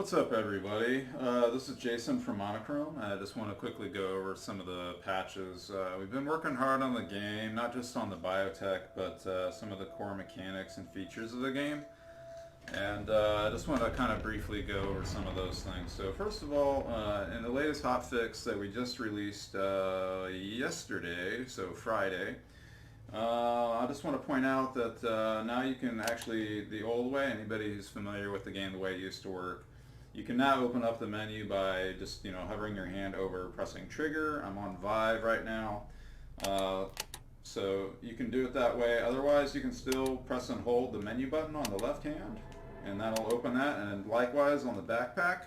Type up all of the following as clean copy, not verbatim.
What's up, everybody? This is Jason from Monochrome. I just want to quickly go over some of the patches. We've been working hard on the game, not just on the biotech, but some of the core mechanics and features of the game. And I just want to kind of briefly go over some of those things. So first of all, in the latest hotfix that we just released yesterday, so Friday, I just want to point out that now you can actually, the old way, anybody who's familiar with the game, the way it used to work, you can now open up the menu by just, hovering your hand over pressing trigger. I'm on Vive right now. So you can do it that way. Otherwise, you can still press and hold the menu button on the left hand, and that'll open that. And likewise on the backpack,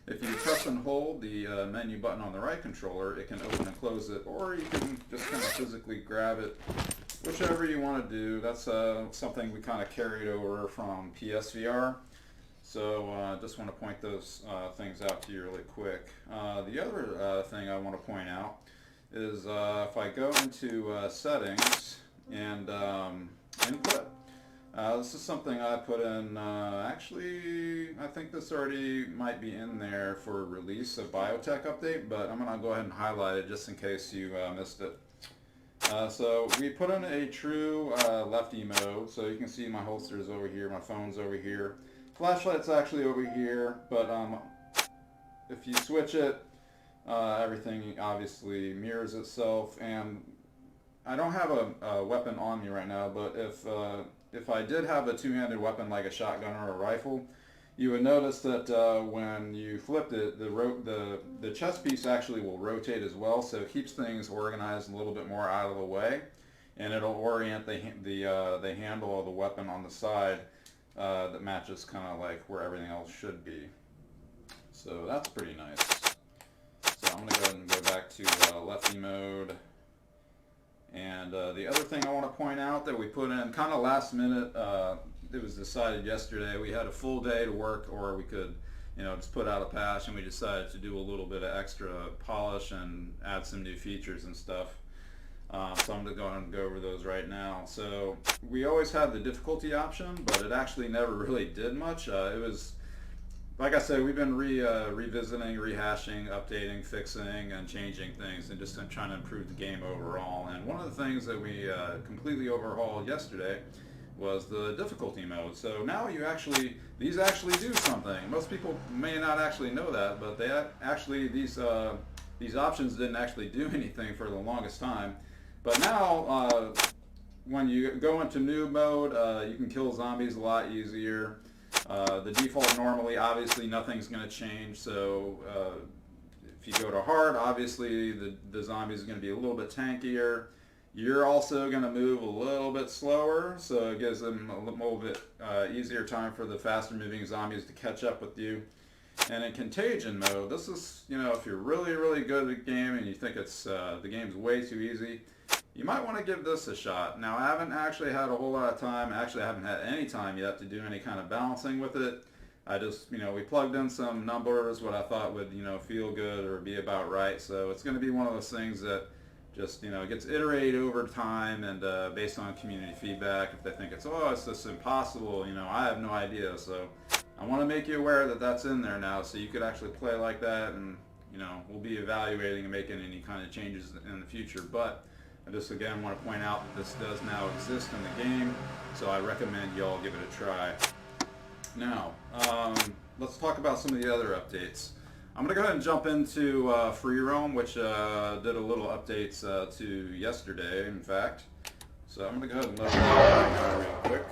if you press and hold the menu button on the right controller, it can open and close it, or you can just kind of physically grab it, whichever you want to do. That's something we kind of carried over from PSVR. So just want to point those things out to you really quick. The other thing I want to point out is if I go into settings and input, this is something I put in, actually I think this already might be in there for release of biotech update, but I'm going to go ahead and highlight it just in case you missed it. So we put in a true lefty mode, so you can see my holster's over here, my phone's over here. Flashlight's actually over here, but if you switch it, everything obviously mirrors itself. And I don't have a weapon on me right now, but if I did have a two-handed weapon like a shotgun or a rifle, you would notice that when you flipped it, the chest piece actually will rotate as well, so it keeps things organized a little bit more out of the way, and it'll orient the handle of the weapon on the side that matches kind of like where everything else should be. So that's pretty nice. So I'm going to go ahead and go back to lefty mode. And the other thing I want to point out that we put in kind of last minute, it was decided yesterday, we had a full day to work, or we could just put out a patch, and we decided to do a little bit of extra polish and add some new features and stuff. So I'm going to go ahead and go over those right now. So we always had the difficulty option, but it actually never really did much. It was, like I said, we've been revisiting, rehashing, updating, fixing, and changing things, and just trying to improve the game overall. And one of the things that we completely overhauled yesterday was the difficulty mode. So now these actually do something. Most people may not actually know that, but these options didn't actually do anything for the longest time. But now, when you go into noob mode, you can kill zombies a lot easier. The default normally, obviously, nothing's going to change. So if you go to hard, obviously the zombies are going to be a little bit tankier. You're also going to move a little bit slower, so it gives them a little bit easier time for the faster moving zombies to catch up with you. And in Contagion mode, this is, if you're really, really good at the game and you think the game's way too easy, you might want to give this a shot. Now, I haven't actually had a whole lot of time. Actually, I haven't had any time yet to do any kind of balancing with it. I just, we plugged in some numbers, what I thought would, feel good or be about right. So it's going to be one of those things that just, gets iterated over time and based on community feedback. If they think it's just impossible, I have no idea. So I want to make you aware that that's in there now, so you could actually play like that, and we'll be evaluating and making any kind of changes in the future. But I just again want to point out that this does now exist in the game, so I recommend you all give it a try. Now, let's talk about some of the other updates. I'm going to go ahead and jump into Free Roam, which did a little updates to yesterday, in fact. So I'm going to go ahead and load that real quick.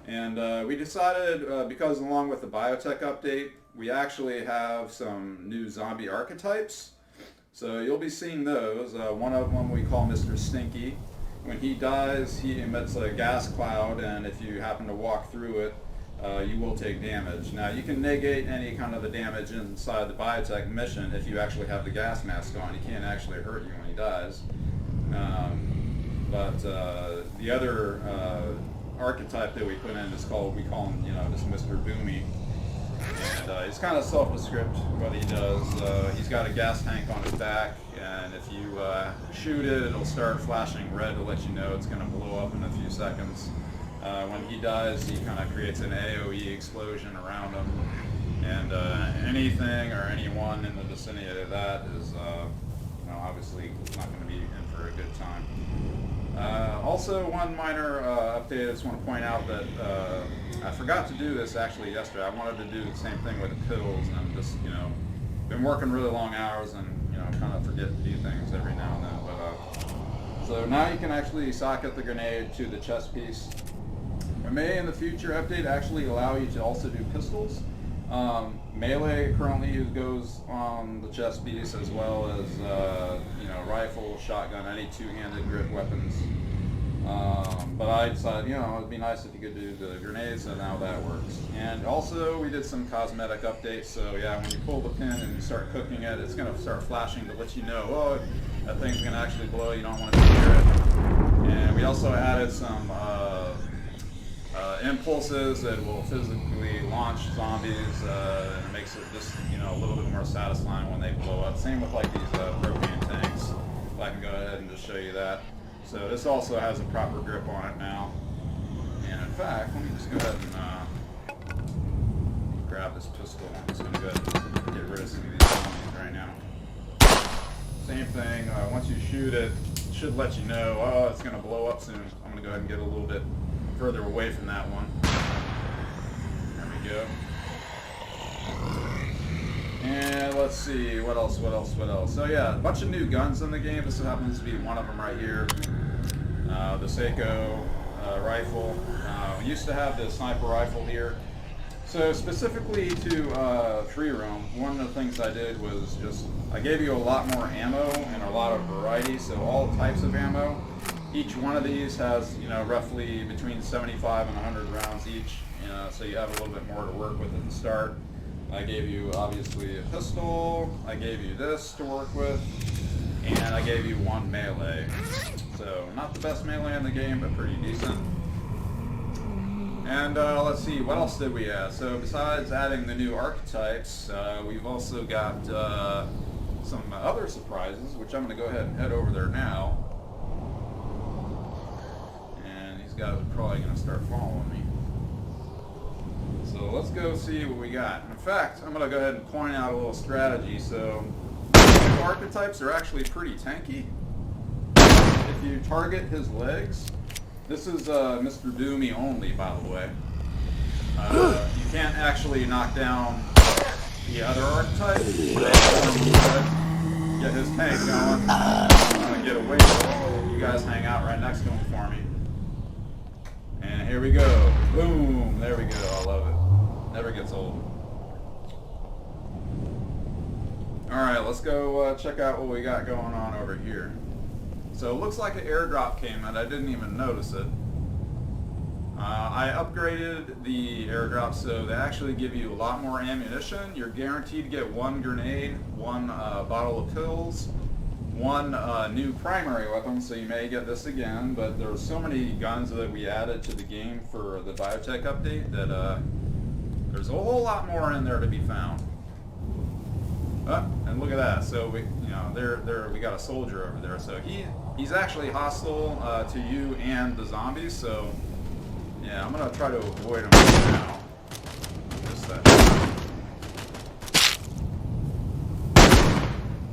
And we decided, because along with the biotech update, we actually have some new zombie archetypes. So you'll be seeing those. One of them we call Mr. Stinky. When he dies, he emits a gas cloud, and if you happen to walk through it, you will take damage. Now, you can negate any kind of the damage inside the biotech mission if you actually have the gas mask on. He can't actually hurt you when he dies. But the other archetype that we put in is called, we call him, just Mr. Boomy. And he's kind of self-descript what he does. He's got a gas tank on his back, and if you shoot it, it'll start flashing red to let you know it's going to blow up in a few seconds. When he dies, he kind of creates an AoE explosion around him. And anything or anyone in the vicinity of that is, you know, obviously not going to be in for a good time. Also, one minor update. I just want to point out that I forgot to do this actually yesterday. I wanted to do the same thing with the pills, and I'm just, you know, been working really long hours and, you know, kind of forget to do things every now and then. But so now you can actually socket the grenade to the chest piece. It may in the future update actually allow you to also do pistols. Melee currently goes on the chest piece, as well as you know, rifle, shotgun, any two-handed grip weapons. But I decided, you know, it'd be nice if you could do the grenades, and now that works. And also, we did some cosmetic updates. So yeah, when you pull the pin and you start cooking it, it's going to start flashing to let you know, oh, that thing's going to actually blow. You don't want to hear it. And we also added some impulses that will physically launch zombies, and it makes it just, you know, a little bit more satisfying when they blow up. Same with like these propane tanks. If I can go ahead and just show you that. So this also has a proper grip on it now. And in fact, let me just go ahead and grab this pistol. I'm just going to go ahead and get rid of some of these zombies right now. Same thing. Once you shoot it, it should let you know, oh, it's going to blow up soon. I'm going to go ahead and get a little bit further away from that one. There we go. And let's see, what else? So yeah, a bunch of new guns in the game. This happens to be one of them right here. The Seiko Rifle. We used to have the sniper rifle here. So specifically to free roam, one of the things I did was just, I gave you a lot more ammo and a lot of variety, so all types of ammo. Each one of these has, you know, roughly between 75 and 100 rounds each, you know, so you have a little bit more to work with at the start. I gave you, obviously, a pistol, I gave you this to work with, and I gave you one melee. So, not the best melee in the game, but pretty decent. And let's see, what else did we add? So, besides adding the new archetypes, we've also got some other surprises, which I'm going to go ahead and head over there now. Guys are probably going to start following me. So let's go see what we got. In fact, I'm going to go ahead and point out a little strategy. So the archetypes are actually pretty tanky. If you target his legs, this is Mr. Doomy only, by the way. You can't actually knock down the other archetype. Get his tank going. I'm going to get away from you guys hang out right next to him for me. And here we go. Boom. There we go. I love it. Never gets old. Alright, let's go check out what we got going on over here. So it looks like an airdrop came in. I didn't even notice it. I upgraded the airdrop so they actually give you a lot more ammunition. You're guaranteed to get one grenade, one bottle of pills, one new primary weapon, so you may get this again, but there's so many guns that we added to the game for the biotech update that there's a whole lot more in there to be found. And look at that. So we, you know, we got a soldier over there. So he's actually hostile to you and the zombies. So yeah, I'm gonna try to avoid him right now. Just that.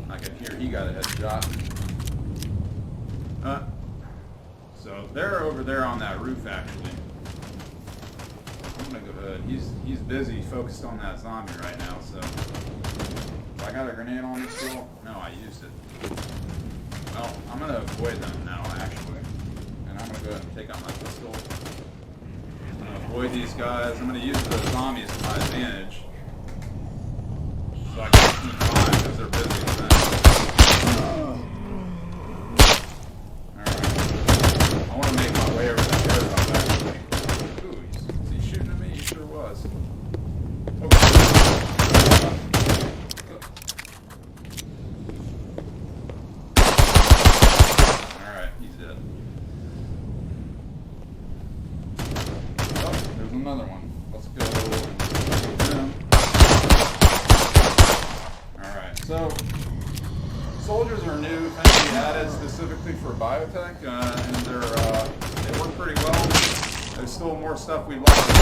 I can hear he got a headshot. So they're over there on that roof actually. I'm gonna go ahead. He's busy focused on that zombie right now. So I got a grenade on this girl. No, I used it. Well, I'm gonna avoid them now actually, and I'm gonna go ahead and take out my pistol. I'm gonna avoid these guys. I'm gonna use the zombies to my advantage, so I can keep on because they're busy. Alright. I want to make my way over to the airdrop actually. Ooh, is he shooting at me? He sure was. Alright, he's dead. Oh, there's another one. Let's go. Alright, so soldiers are new, things we added specifically for biotech, and they work pretty well. There's still more stuff we'd like to do.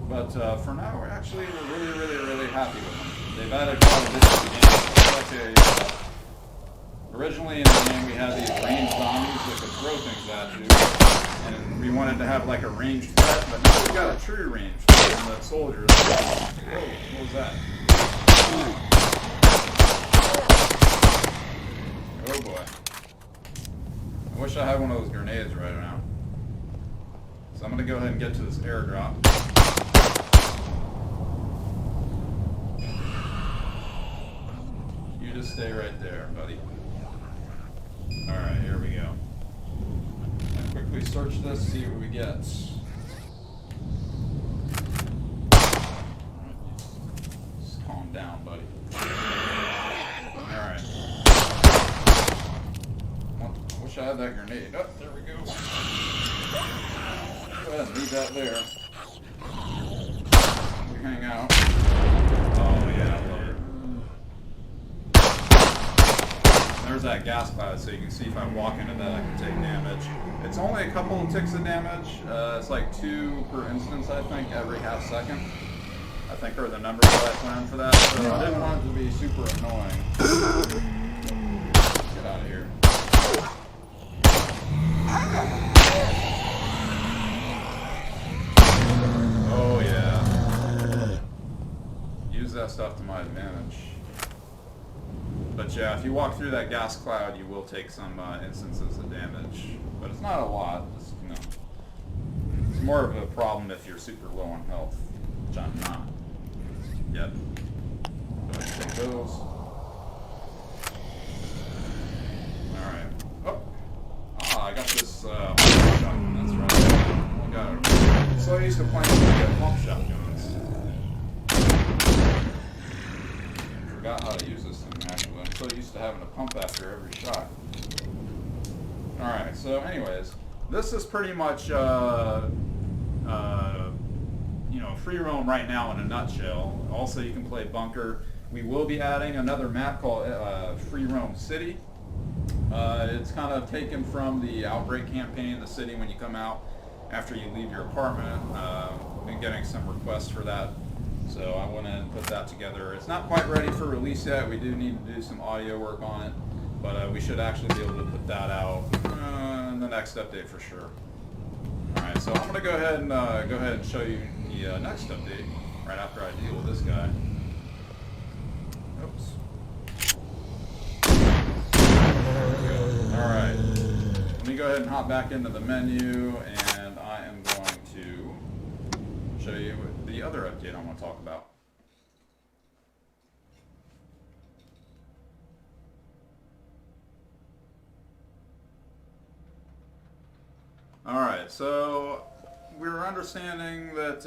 But for now, we're really happy with them. They've added quite a bit to the game. Originally in the game, we had these ranged zombies that could throw things at you, and we wanted to have like a ranged threat, but now we've got a true ranged threat from the soldiers. Whoa, what was that? Oh boy. I wish I had one of those grenades right now. So I'm going to go ahead and get to this airdrop. You just stay right there, buddy. Alright, here we go. I'll quickly search this, see what we get. Just calm down, buddy. Alright. I wish I had that grenade. Oh, there we go. Go ahead and leave that there. We hang out. Oh yeah, I love it. There's that gas cloud, so you can see if I walk into that I can take damage. It's only a couple of ticks of damage. It's like 2 per instance, I think, every half second. I think are the numbers that I planned for that. So I didn't want it to be super annoying. Get out of here. Oh yeah. Use that stuff to my advantage. But yeah, if you walk through that gas cloud, you will take some instances of damage. But it's not a lot. It's, you know, it's more of a problem if you're super low on health, which I'm not. Yet. Go ahead and take those. Alright. Oh! Ah, I got this shotgun. That's right. I got it. So used to playing with pump shotguns. Forgot how to use this thing, actually. I'm so used to having to pump after every shot. Alright, so anyways, this is pretty much, you know, free roam right now in a nutshell. Also, you can play bunker. We will be adding another map called Free Roam City. It's kind of taken from the Outbreak campaign, the city when you come out after you leave your apartment. I've been getting some requests for that, so I went in and put that together. It's not quite ready for release yet. We do need to do some audio work on it, but we should actually be able to put that out in the next update for sure. Alright, so I'm going to go ahead and show you the next update right after I deal with this guy. Oops. Alright, let me go ahead and hop back into the menu, and I am going to show you the other update I want to talk about. Alright, so we're understanding that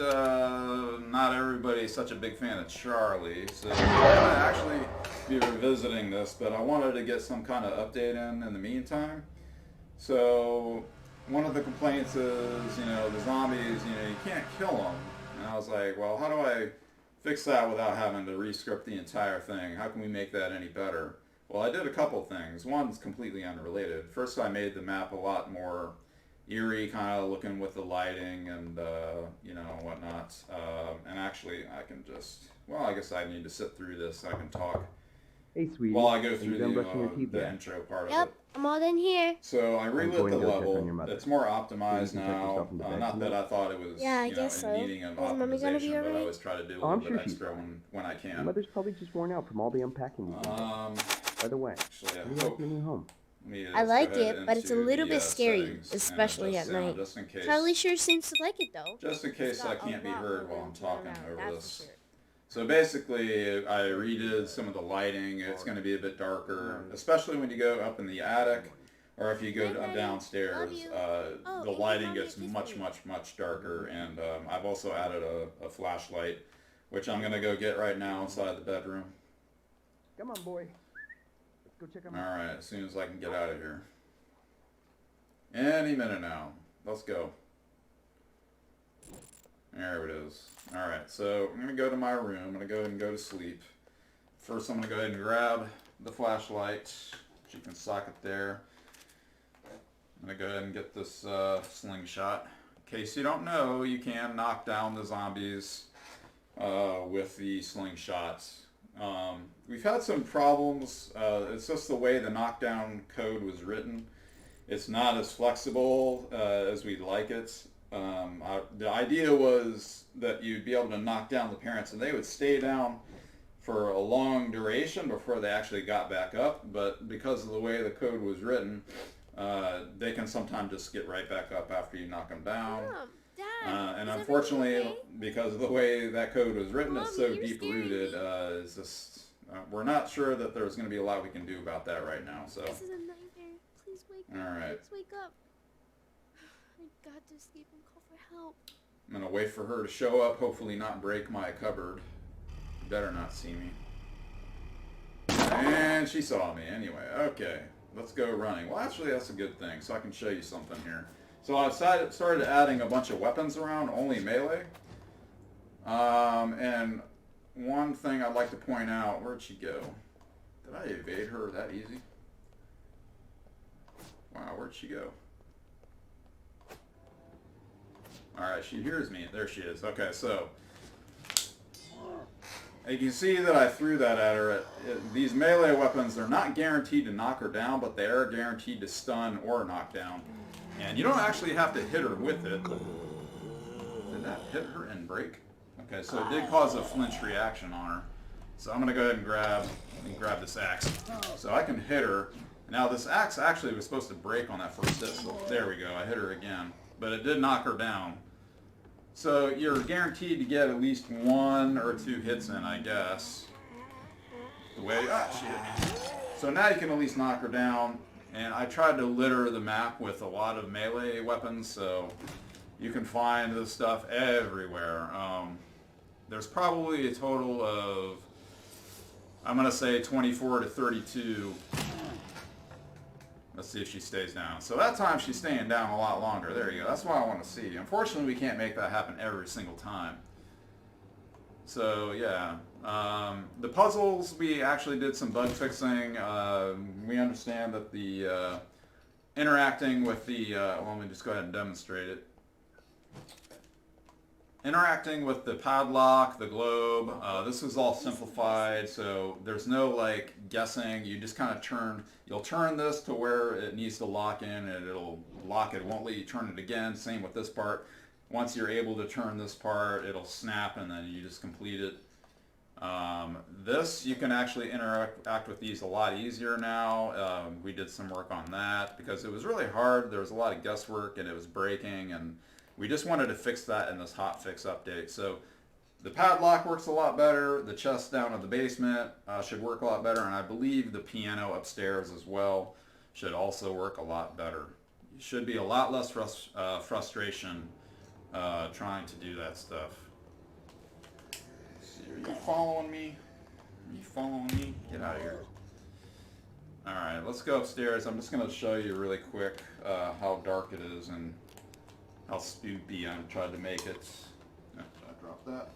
not everybody's such a big fan of Charlie, so we're going to actually be revisiting this, but I wanted to get some kind of update in the meantime. So one of the complaints is, you know, the zombies, you know, you can't kill them. And I was like, well, how do I fix that without having to re-script the entire thing? How can we make that any better? Well, I did a couple things. One's completely unrelated. First, I made the map a lot more eerie, kind of looking with the lighting and, you know, whatnot. And actually, I can just, well, I guess I need to sit through this so I can talk. Hey, sweetie. While I go through the intro part of it. Yep, I'm all in here. So I relit the level. It's more optimized now. Not that I thought it was, yeah, I you know, guess so. needing an Is Mommy gonna be optimization, but I alright? always try to do a little bit extra when I can. Your mother's probably just worn out from all the unpacking. By the way, Actually, you like your new home? I like it, but it's a little bit scary, especially at night. Just in case, Charlie sure seems to like it though. just in case I can't be heard while I'm talking over this. So basically, I redid some of the lighting. It's going to be a bit darker, especially when you go up in the attic, or if you go downstairs. The lighting gets much darker, and I've also added a flashlight, which I'm going to go get right now inside the bedroom. Come on, boy. Let's go check him out. Alright, as soon as I can get out of here. Any minute now. Let's go. There it is. Alright, so I'm going to go to my room. I'm going to go ahead and go to sleep. First, I'm going to go ahead and grab the flashlight, which you can socket there. I'm going to go ahead and get this slingshot. case you don't know, you can knock down the zombies with the slingshots. We've had some problems. It's just the way the knockdown code was written. It's not as flexible as we'd like it. The idea was that you'd be able to knock down the parents and they would stay down for a long duration before they actually got back up, but because of the way the code was written, they can sometimes just get right back up after you knock them down. Mom, Dad, And is unfortunately, everything okay? because of the way that code was written, Mom, it's so you're deep-rooted, it's just, we're not sure that there's going to be a lot we can do about that right now, so. This is a nightmare. Please wake up. Alright. Please wake up. I got to sleep and call for help. I'm going to wait for her to show up, hopefully not break my cupboard. Better not see me. And she saw me anyway. Okay, let's go running. Well, actually, that's a good thing, so I can show you something here. So I started adding a bunch of weapons around, only melee. And one thing I'd like to point out, where'd she go? Did I evade her that easy? Wow, where'd she go? Alright, she hears me. There she is. Okay, so you can see that I threw that at her. These melee weapons, they're not guaranteed to knock her down, but they are guaranteed to stun or knock down. And you don't actually have to hit her with it. Did that hit her and break? Okay, so it did cause a flinch reaction on her. So I'm going to go ahead and grab this axe. So I can hit her. Now this axe actually was supposed to break on that first hit. So there we go. I hit her again. But it did knock her down. So you're guaranteed to get at least 1 or 2 hits in, I guess. The way, she hit me. So now you can at least knock her down. And I tried to litter the map with a lot of melee weapons, so you can find this stuff everywhere. There's probably a total of, I'm going to say 24 to 32. Let's see if she stays down. So that time she's staying down a lot longer. There you go. That's what I want to see. Unfortunately, we can't make that happen every single time. So, yeah. The puzzles, we actually did some bug fixing. We understand that the interacting with the... well, let me just go ahead and demonstrate it. Interacting with the padlock, the globe, this is all simplified, so there's no like guessing. You just kind of you'll turn this to where it needs to lock in and it'll lock it. It won't let you turn it again. Same with this part. Once you're able to turn this part, it'll snap and then you just complete it. This, you can actually interact with these a lot easier now. We did some work on that because it was really hard. There was a lot of guesswork and it was breaking, and we just wanted to fix that in this hotfix update. So the padlock works a lot better. The chest down in the basement should work a lot better. And I believe the piano upstairs as well should also work a lot better. You should be a lot less frustration trying to do that stuff. Let's see, are you following me? Are you following me? Get out of here. Alright, let's go upstairs. I'm just going to show you really quick how dark it is and how spoopy I tried to make it. Oh, I dropped that.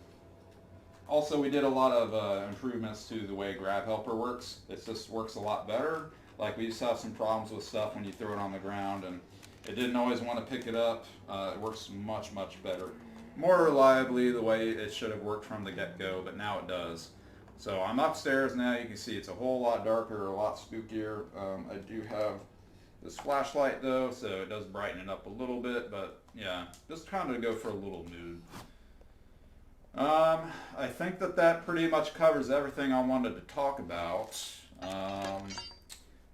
Also, we did a lot of improvements to the way Grab Helper works. It just works a lot better. Like, we used to have some problems with stuff when you throw it on the ground, and it didn't always want to pick it up. It works much, much better. More reliably the way it should have worked from the get-go, but now it does. So I'm upstairs now. You can see it's a whole lot darker, a lot spookier. I do have this flashlight though, so it does brighten it up a little bit, but yeah, just kind of go for a little mood. I think that pretty much covers everything I wanted to talk about.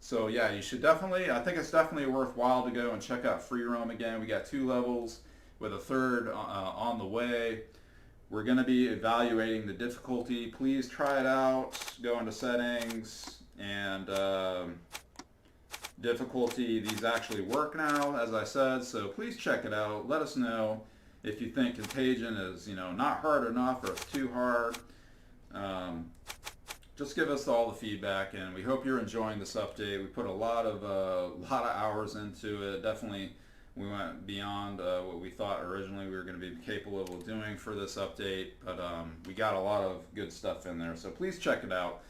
So yeah, you should definitely, I think it's definitely worthwhile to go and check out Free Roam again. We got 2 levels with a 3rd on the way. We're going to be evaluating the difficulty. Please try it out. Go into settings and difficulty. These actually work now, as I said, so please check it out. Let us know if you think Contagion is, not hard enough or it's too hard. Just give us all the feedback, and we hope you're enjoying this update. We put a lot of hours into it. Definitely, we went beyond what we thought originally we were going to be capable of doing for this update, but we got a lot of good stuff in there. So please check it out.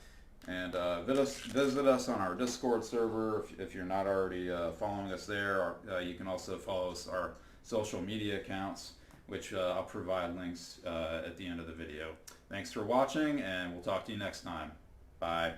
And visit us on our Discord server if you're not already following us there. You can also follow our social media accounts, which I'll provide links at the end of the video. Thanks for watching, and we'll talk to you next time. Bye.